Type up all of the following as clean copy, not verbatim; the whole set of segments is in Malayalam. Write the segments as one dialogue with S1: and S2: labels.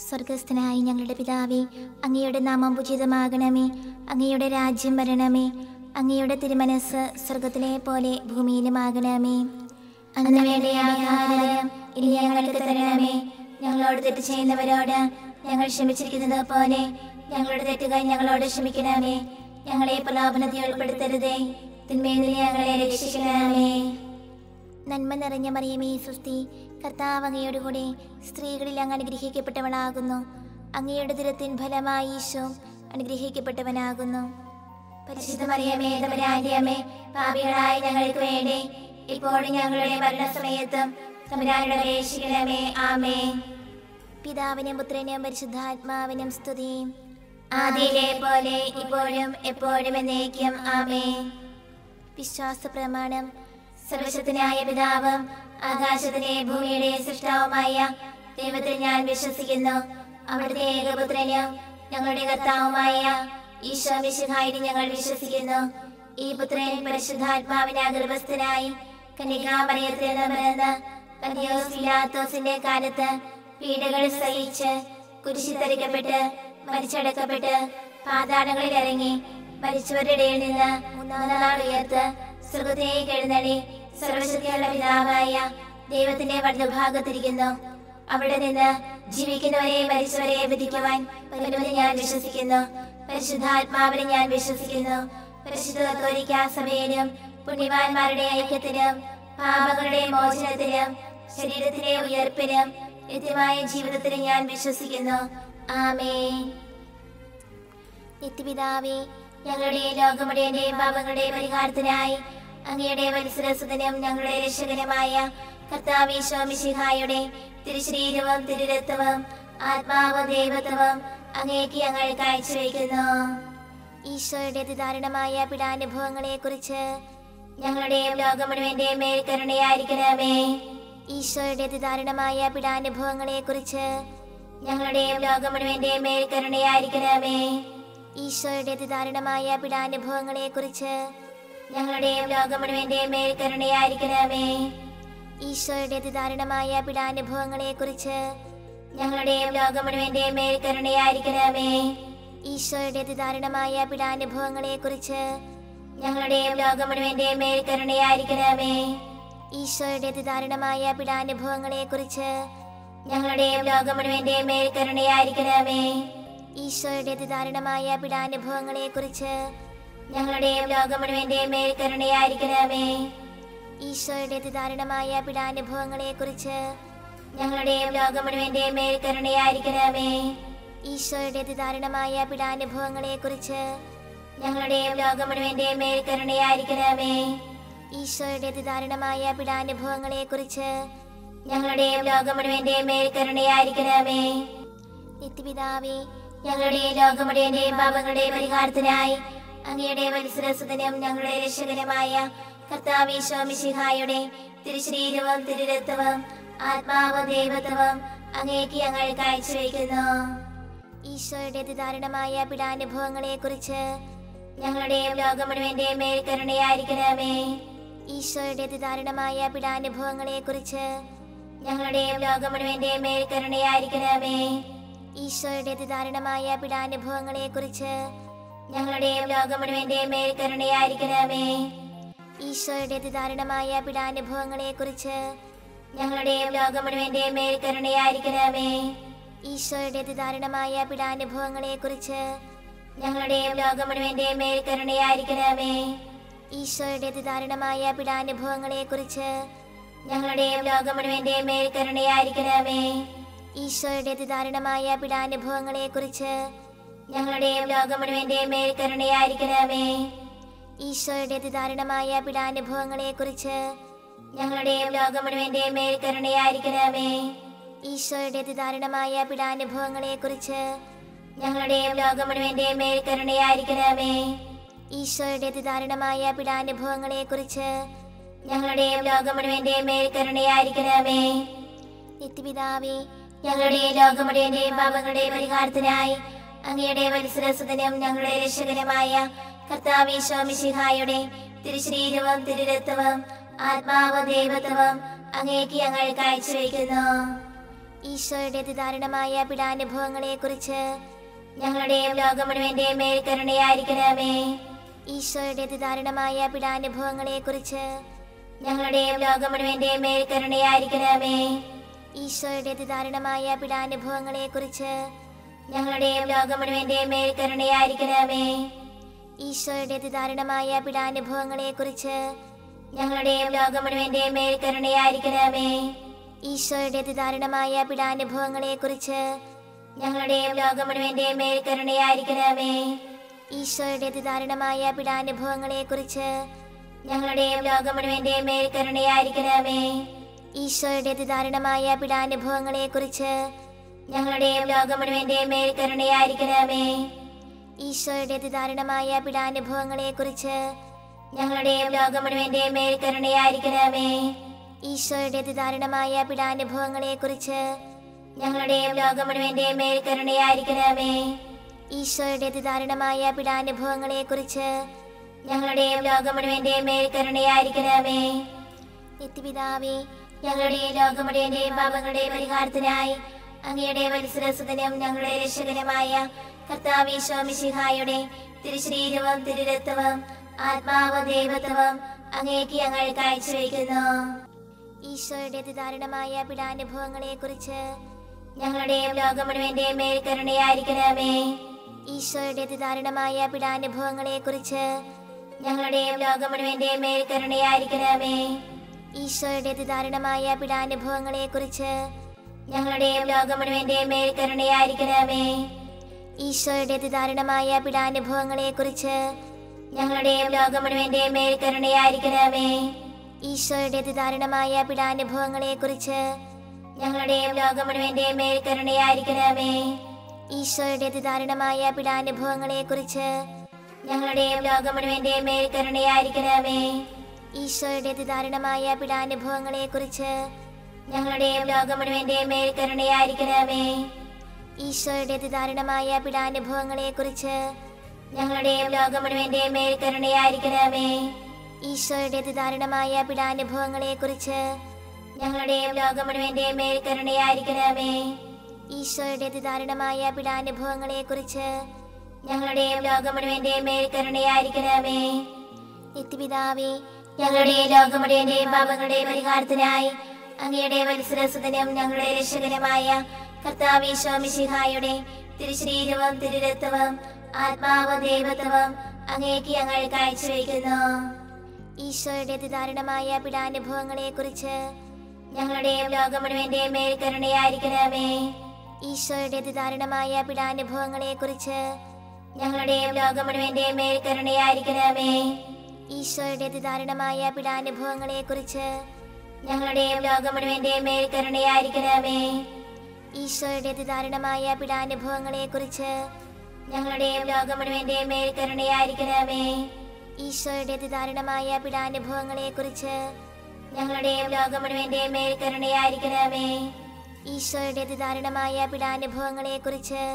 S1: സ്വർഗസ്ഥനായ ഞങ്ങളുടെ പിതാവേ, അങ്ങയുടെ നാമം ഉചിതമാകണമേ. അങ്ങയുടെ രാജ്യം വരണമേ. അങ്ങയുടെ തിരുമനസ് സ്വർഗത്തിലെ പോലെ ഭൂമിയിലുമാകണമേ. അന്ന് വേണ്ട ആഹാരം ഇനി ഞങ്ങൾക്ക് തരണമേ. ഞങ്ങളോട് തെറ്റ് ചെയ്യുന്നവരോട് ഞങ്ങൾ ക്ഷമിച്ചിരിക്കുന്നത് പോലെ ഞങ്ങളുടെ തെറ്റുകൾ ഞങ്ങളോട് ക്ഷമിക്കണമേ. ഞങ്ങളെ പ്രലോഭനത്തിൽ ഉൾപ്പെടുത്തരുതേ, തിന്മയിൽ നിന്ന് ഞങ്ങളെ രക്ഷിക്കണമേ. നന്മ നിറഞ്ഞ മറിയമേ, സ്വസ്തി, കർത്താവ് അങ്ങയോട് കൂടെ സ്ത്രീകളിൽ അങ്ങ് അനുഗ്രഹിക്കപ്പെട്ടവളാകുന്നു. അങ്ങയുടെ ദുരത്തിൻ ഫലമായി ഈശോ അനുഗ്രഹിക്കപ്പെട്ടവനാകുന്നു. പരിശുദ്ധ മറിയമേ, തമ്പുരാന്റെ അമ്മേ, പാപികളായ ഞങ്ങൾക്ക് വേണ്ടി ഇപ്പോഴും ഞങ്ങളുടെ മരണസമയത്തും തമ്പുരാനോട് അപേക്ഷിക്കണമേ. ആമേൻ. പിതാവിനും പുത്രനും പരിശുദ്ധാത്മാവിനും സ്തുതി, ആദിയിലെ പോലെ ഇപ്പോഴും എപ്പോഴും എന്നേക്കും. ആമേൻ. വിശ്വാസ പ്രമാണം. സർവശക്തനായ പിതാവും ആകാശത്തിലെ ഭൂമിയുടെ സൃഷ്ടാവുമായ ദൈവത്തിൽ ഞാൻ വിശ്വസിക്കുന്നു. അവിടുത്തെ ഏകപുത്രനും ഞങ്ങളുടെ കർത്താവുമായ ഈശോ മിശിഹായിൽ ഞങ്ങൾ വിശ്വസിക്കുന്നു. ഈ പുത്രൻ പരിശുദ്ധാത്മാവിനാൽ ഗർഭസ്ഥനായി കന്യകാമറിയത്തിൽ നിന്ന് പിറന്ന് പന്തിയോസ് പിലാത്തോസിന്റെ കാലത്ത് പീഡകൾ സഹിച്ച് കുരിശിൽ തറയ്ക്കപ്പെട്ട് മരിച്ചടക്കപ്പെട്ട് പാതാളങ്ങളിൽ ഇറങ്ങി മരിച്ചവരുടെ ഇടയിൽ നിന്ന് മൂന്നാം നാൾ ഉയർത്ത് സ്വർഗ്ഗത്തിലേക്ക് എഴുന്നള്ളി സർവശക്തിയുള്ള പിതാവായ ദൈവത്തിന്റെ വലതുഭാഗത്തിരിക്കുന്നു. അവിടെ നിന്ന് ജീവിക്കുന്നവരെ മരിച്ചവരെ വിധിക്കുവാൻ വരുമെന്ന് ഞാൻ വിശ്വസിക്കുന്നു. പരിശുദ്ധാത്മാവിനെ ഞാൻ വിശ്വസിക്കുന്നു. പരിശുദ്ധ കത്തോലിക്കാ സഭയിലും പുണ്യവാന്മാരുടെ ഐക്യത്തിലും പാപങ്ങളുടെ മോചനത്തിലും ശരീരത്തിലെ ഉയർപ്പിലും നിത്യമായ ജീവിതത്തിലും ഞാൻ വിശ്വസിക്കുന്നു. ആമേൻ. നിത്യപിതാവേ, ഞങ്ങളുടെ ലോകം മുഴുവന്റെയും പാപങ്ങളുടെ പരിഹാരത്തിനായി അങ്ങയുടെ വത്സരസുതനും ഞങ്ങളുടെ രക്ഷകനുമായ കർത്താവ് ഈശോ മിശിഹായുടെ തിരുശരീരവും തിരുരക്തവും ആത്മാവും ദൈവത്വവും അങ്ങേക്ക് ഞങ്ങൾ കാഴ്ചവെക്കുന്നു. ഈശോയുടെ അതിദാരുണമായ പീഡാനുഭവങ്ങളെ കുറിച്ച് ഞങ്ങളുടെയും ലോകം മുഴുവന്റെയും മേൽ കരുണയായിരിക്കണമേ. ഈശോയുടെ അതിദാരുണമായ പീഡാനുഭവങ്ങളെ കുറിച്ച് ഞങ്ങളുടെയും ലോകം മുഴുവന്റെയും മേൽ കരുണയായിരിക്കണമേ. ഈശോയുടെ അതിദാരുണമായ പീഡാനുഭവങ്ങളെ കുറിച്ച് ഞങ്ങളുടെയും ലോകം മുഴുവന്റെയും മേൽ കരുണയായിരിക്കണമേ. ഈശോയുടെ അതിദാരുണമായ പീഡാനുഭവങ്ങളെ കുറിച്ച് ഞങ്ങളുടെയും ലോകം മുഴുവന്റെയും മേൽ കരുണയായിരിക്കണമേ. ഈശോയുടെ അതിദാരുണമായ പീഡാനുഭവങ്ങളെ കുറിച്ച് ഞങ്ങളുടെയും ലോകം മുഴുവന്റെയും മേൽ കരുണയായിരിക്കണമേ. ഈശോയുടെ അതിദാരുണമായ പീഡാനുഭവങ്ങളെ കുറിച്ച് ഞങ്ങളുടെയും ലോകം മുഴുവന്റെയും മേൽ കരുണയായിരിക്കണമേ. ഈശോയുടെ അതിദാരുണമായ പീഡാനുഭവങ്ങളെ കുറിച്ച് ഞങ്ങളുടെയും ലോകം മുഴുവന്റെയും മേൽ കരുണയായിരിക്കണമേ. ഈശോയുടെ അതിദാരുണമായ പീഡാനുഭവങ്ങളെ കുറിച്ച് ഞങ്ങളുടെയും ലോകം മുഴുവന്റെയും മേൽ കരുണയായിരിക്കണമേ. ഈശോയുടെ അതിദാരുണമായ പീഡാനുഭവങ്ങളെ കുറിച്ച് ഞങ്ങളുടെയും ലോകം മുഴുവന്റെയും മേൽ കരുണയായിരിക്കണമേ. ഈശോയുടെ അതിദാരുണമായ പീഡാനുഭവങ്ങളെ കുറിച്ച് ഞങ്ങളുടെയും ലോകം മുഴുവന്റെയും മേൽ കരുണയായിരിക്കണമേ. നിത്യപിതാവേ, ഞങ്ങളുടെ ലോകം മുഴുവന്റെയും പാപങ്ങളുടെ പരിഹാരത്തിനായി അങ്ങയുടെ വത്സരസുതനും ഞങ്ങളുടെ രക്ഷകനുമായ കർത്താവ് ഈശോ മിശിഹായുടെ തിരുശരീരവും തിരുരക്തവും ആത്മാവും ദൈവത്വവും അങ്ങേക്ക് ഞങ്ങൾ കാഴ്ചവെക്കുന്നു. ഈശോയുടെ അതിദാരുണമായ പീഡാനുഭവങ്ങളെ കുറിച്ച് ഞങ്ങളുടെയും ലോകം മുഴുവന്റെയും മേൽ കരുണയായിരിക്കണമേ. ഈശോയുടെ അതിദാരുണമായ പീഡാനുഭവങ്ങളെ കുറിച്ച് ഞങ്ങളുടെയും ലോകം മുഴുവന്റെയും മേൽ കരുണയായിരിക്കണമേ. ഈശോയുടെ അതിദാരുണമായ പീഡാനുഭവങ്ങളെ കുറിച്ച് ഞങ്ങളുടെയും ലോകം മുഴുവന്റെയും മേൽ കരുണയായിരിക്കണമേ. ഈശോയുടെ അതിദാരുണമായ പീഡാനുഭവങ്ങളെ കുറിച്ച് ഞങ്ങളുടെയും ലോകം മുഴുവന്റെയും മേൽ കരുണയായിരിക്കണമേ. ഈശോയുടെ അതിദാരുണമായ പീഡാനുഭവങ്ങളെ കുറിച്ച് ഞങ്ങളുടെയും ലോകം മുഴുവന്റെയും മേൽ കരുണയായിരിക്കണമേ. ഈശോയുടെ അതിദാരുണമായ പീഡാനുഭവങ്ങളെ കുറിച്ച് ഞങ്ങളുടെയും ലോകം മുഴുവന്റെയും മേൽ കരുണയായിരിക്കണമേ. ഈശോയുടെ അതിദാരുണമായ പീഡാനുഭവങ്ങളെ കുറിച്ച് ഞങ്ങളുടെയും ലോകം മുഴുവന്റെയും മേൽ കരുണയായിരിക്കണമേ. ഈശോയുടെ അതിദാരുണമായ പീഡാനുഭവങ്ങളെ കുറിച്ച് ഞങ്ങളുടെയും ലോകം മുഴുവന്റെയും മേൽ കരുണയായിരിക്കണമേ. ഈശോയുടെ അതിദാരുണമായ പീഡാനുഭവങ്ങളെ കുറിച്ച് ഞങ്ങളുടെയും ലോകം മുഴുവന്റെയും മേൽ കരുണയായിരിക്കണമേ. ഈശോയുടെ അതിദാരുണമായ പീഡാനുഭവങ്ങളെ കുറിച്ച് ഞങ്ങളുടെയും ലോകം മുഴുവന്റെയും മേൽ കരുണയായിരിക്കണമേ. നിത്യപിതാവേ, ഞങ്ങളുടെ ലോകം മുഴുവന്റെയും പാപങ്ങളുടെ പരിഹാരത്തിനായി അങ്ങയുടെ വത്സരസുതനും ഞങ്ങളുടെ രക്ഷകനുമായ കർത്താവ് ഈശോ മിശിഹായുടെ തിരുശരീരവും തിരുരക്തവും ആത്മാവും ദൈവത്വവും അങ്ങേക്ക് ഞങ്ങൾ കാഴ്ചവെക്കുന്നു. ഈശോയുടെ അതിദാരുണമായ പീഡാനുഭവങ്ങളെക്കുറിച്ച് ഞങ്ങളുടെയും ലോകം മുഴുവന്റെയും മേൽ കരുണയായിരിക്കണമേ. ഈശോയുടെ അതിദാരുണമായ പീഡാനുഭവങ്ങളെക്കുറിച്ച് ഞങ്ങളുടെയും ലോകം മുഴുവന്റെയും മേൽ കരുണയായിരിക്കണമേ. ഈശോയുടെ അതിദാരുണമായ പീഡാനുഭവങ്ങളെക്കുറിച്ച് ഞങ്ങളുടെയും ലോകം മുഴുവന്റെയും മേൽ കരുണയായിരിക്കണമേ. ഈശോയുടെ അതിദാരുണമായ പീഡാനുഭവങ്ങളെക്കുറിച്ച് ഞങ്ങളുടെയും ലോകം മുഴുവന്റെയും മേൽ കരുണയായിരിക്കണമേ. ഈശോയുടെ അതിദാരുണമായ പീഡാനുഭവങ്ങളെക്കുറിച്ച് ഞങ്ങളുടെയും ലോകം മുഴുവന്റെയും മേൽ കരുണയായിരിക്കണമേ. ഈശോയുടെ അതിദാരുണമായ പീഡാനുഭവങ്ങളെക്കുറിച്ച് ഞങ്ങളുടെയും ലോകം മുഴുവന്റെയും മേൽ കരുണയായിരിക്കണമേ. ഈശോയുടെ അതിദാരുണമായ പീഡാനുഭവങ്ങളെക്കുറിച്ച് ഞങ്ങളുടെയും ലോകം മുഴുവന്റെയും മേൽ കരുണയായിരിക്കണമേ. ഈശോയുടെ അതിദാരുണമായ പീഡാനുഭവങ്ങളെക്കുറിച്ച് ഞങ്ങളുടെയും ലോകം മുഴുവന്റെയും മേൽ കരുണയായിരിക്കണമേ. ഈശോയുടെ അതിദാരുണമായ പീഡാനുഭവങ്ങളെക്കുറിച്ച് ഞങ്ങളുടെയും ലോകം മുഴുവന്റെയും മേൽ കരുണയായിരിക്കണമേ. ഈശോയുടെ അതിദാരുണമായ പീഡാനുഭവങ്ങളെക്കുറിച്ച് ഞങ്ങളുടെയും ലോകം മുഴുവന്റെയും മേൽ കരുണയായിരിക്കണമേ. നിത്യപിതാവേ, ഞങ്ങളുടെയും ലോകം മുഴുവന്റെയും പാപങ്ങളുടെ പരിഹാരത്തിനായി അങ്ങയുടെ വത്സരസുതനും ഞങ്ങളുടെ രക്ഷകനുമായ കർത്താവ് ഈശോ മിശിഹായുടെ തിരുശരീരവും തിരുരക്തവും ആത്മാവും ദൈവത്വവും അങ്ങേക്ക് ഞങ്ങൾ കാഴ്ചവെക്കുന്നു. ഈശോയുടെ അതിദാരുണമായ പീഡാനുഭവങ്ങളെക്കുറിച്ച് ഞങ്ങളുടെയും ലോകം മുഴുവന്റെയും മേൽ കരുണയായിരിക്കണമേ. ഈശോയുടെ അതിദാരുണമായ പീഡാനുഭവങ്ങളെക്കുറിച്ച് ഞങ്ങളുടെയും ലോകം മുഴുവന്റെയും മേൽ കരുണയായിരിക്കണമേ. ഈശോയുടെ അതിദാരുണമായ പീഡാനുഭവങ്ങളെക്കുറിച്ച് ഞങ്ങളുടെയും ലോകം മുഴുവന്റെയും മേൽ കരുണയായിരിക്കണമേ. ഈശോയുടെ അതിദാരുണമായ പീഡാനുഭവങ്ങളെക്കുറിച്ച് ഞങ്ങളുടെയും ലോകം മുഴുവന്റെയും മേൽ കരുണയായിരിക്കണമേ. ഈശോയുടെ അതിദാരുണമായ പീഡാനുഭവങ്ങളെക്കുറിച്ച് ഞങ്ങളുടെയും ലോകം മുഴുവന്റെയും മേൽ കരുണയായിരിക്കണമേ. ഈശോയുടെ അതിദാരുണമായ പീഡാനുഭവങ്ങളെക്കുറിച്ച് ഞങ്ങളുടെയും ലോകം മുഴുവന്റെയും മേൽ കരുണയായിരിക്കണമേ. ഈശോയുടെ അതിദാരുണമായ പീഡാനുഭവങ്ങളെക്കുറിച്ച് ഞങ്ങളുടെയും ലോകം മുഴുവന്റെയും മേൽ കരുണയായിരിക്കണമേ. ഈശോയുടെ അതിദാരുണമായ പീഡാനുഭവങ്ങളെക്കുറിച്ച് ഞങ്ങളുടെയും ലോകം മുഴുവന്റെയും മേൽ കരുണയായിരിക്കണമേ. ഈശോയുടെ അതിദാരുണമായ പീഡാനുഭവങ്ങളെക്കുറിച്ച് ഞങ്ങളുടെയും ലോകം മുഴുവന്റെയും മേൽ കരുണയായിരിക്കണമേ. ഈശോയുടെ അതിദാരുണമായ പീഡാനുഭവങ്ങളെക്കുറിച്ച് ഞങ്ങളുടെയും ലോകം മുഴുവന്റെയും മേൽ കരുണയായിരിക്കണമേ. നിത്യപിതാവേ, ഞങ്ങളുടെയും ലോകം മുഴുവന്റെയും പാപങ്ങളുടെ പരിഹാരത്തിനായി അങ്ങയുടെ വത്സരസുതനും ഞങ്ങളുടെ രക്ഷകനുമായ കർത്താവ് ഈശോ മിശിഹായുടെ തിരുശരീരവും തിരുരക്തവും ആത്മാവും ദൈവത്വവും അങ്ങേക്ക് ഞങ്ങൾ കാഴ്ചവെക്കുന്നു. ഈശോയുടെ അതിദാരുണമായ പീഡാനുഭവങ്ങളെക്കുറിച്ച് ഞങ്ങളുടെയും ലോകം മുഴുവന്റെയും മേൽ കരുണയായിരിക്കണമേ. ഈശോയുടെ അതിദാരുണമായ പീഡാനുഭവങ്ങളെക്കുറിച്ച് ഞങ്ങളുടെയും ലോകം മുഴുവന്റെയും മേൽ കരുണയായിരിക്കണമേ. ഈശോയുടെ അതിദാരുണമായ പീഡാനുഭവങ്ങളെക്കുറിച്ച് ഞങ്ങളുടെയും ലോകം മുഴുവന്റെയും മേൽ കരുണയായിരിക്കണമേ. ഈശോയുടെ അതിദാരുണമായ പീഡാനുഭവങ്ങളെക്കുറിച്ച് ഞങ്ങളുടെയും ലോകം മുഴുവന്റെയും മേൽ കരുണയായിരിക്കണമേ. ഈശോയുടെ അതിദാരുണമായ പീഡാനുഭവങ്ങളെക്കുറിച്ച് ഞങ്ങളുടെയും ലോകം മുഴുവന്റെയും മേൽ കരുണയായിരിക്കണമേ. ഈശോയുടെ അതിദാരുണമായ പീഡാനുഭവങ്ങളെക്കുറിച്ച്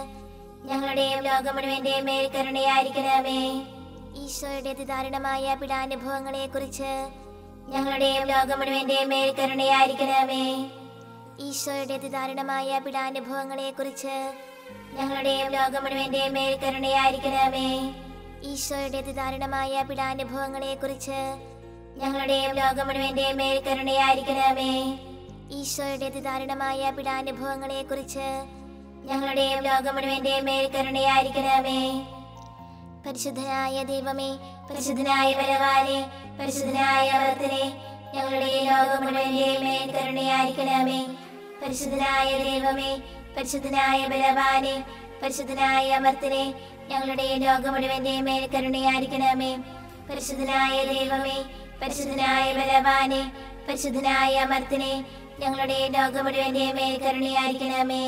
S1: ഞങ്ങളുടെയും ലോകം മുഴുവന്റെയും മേൽ കരുണയായിരിക്കണമേ. ഈശോയുടെ അതിദാരുണമായ പീഡാനുഭവങ്ങളെക്കുറിച്ച് ഞങ്ങളുടെയും ലോകം മുഴുവന്റെയും മേൽ കരുണയായിരിക്കണമേ. ഈശോയുടെ അതിദാരുണമായ പീഡാനുഭവങ്ങളെക്കുറിച്ച് ഞങ്ങളുടെയും ലോകം മുഴുവന്റെയും മേൽ കരുണയായിരിക്കണമേ. ഈശോയുടെ അതിദാരുണമായ പീഡാനുഭവങ്ങളെക്കുറിച്ച് ഞങ്ങളുടെയും ലോകം മുഴുവന്റെയും മേൽ കരുണയായിരിക്കണമേ. ഈശോയുടെ അതിദാരുണമായ പീഡാനുഭവങ്ങളെക്കുറിച്ച് ഞങ്ങളുടെയും ലോകം മുഴുവന്റെയും മേൽ കരുണയായിരിക്കണമേ. പരിശുദ്ധനായ ദൈവമേ, പരിശുദ്ധനായ ബലവാനേ, പരിശുദ്ധനായ അമർത്തനേ, ഞങ്ങളുടെ ലോകം മുഴുവന്റെയും മേൽ കരുണയായിരിക്കണമേ. പരിശുദ്ധനായ ദൈവമേ, പരിശുദ്ധനായ ബലവാനേ, പരിശുദ്ധനായ അമർത്തനേ, ഞങ്ങളുടെ ലോകം മുഴുവന്റെയും മേൽ കരുണയായിരിക്കണമേ. പരിശുദ്ധനായ ദൈവമേ, പരിശുദ്ധനായ ബലവാനേ, പരിശുദ്ധനായ അമർത്തനേ, ഞങ്ങളുടെ ലോകം മുഴുവന്റെയും മേൽ കരുണയായിരിക്കണമേ.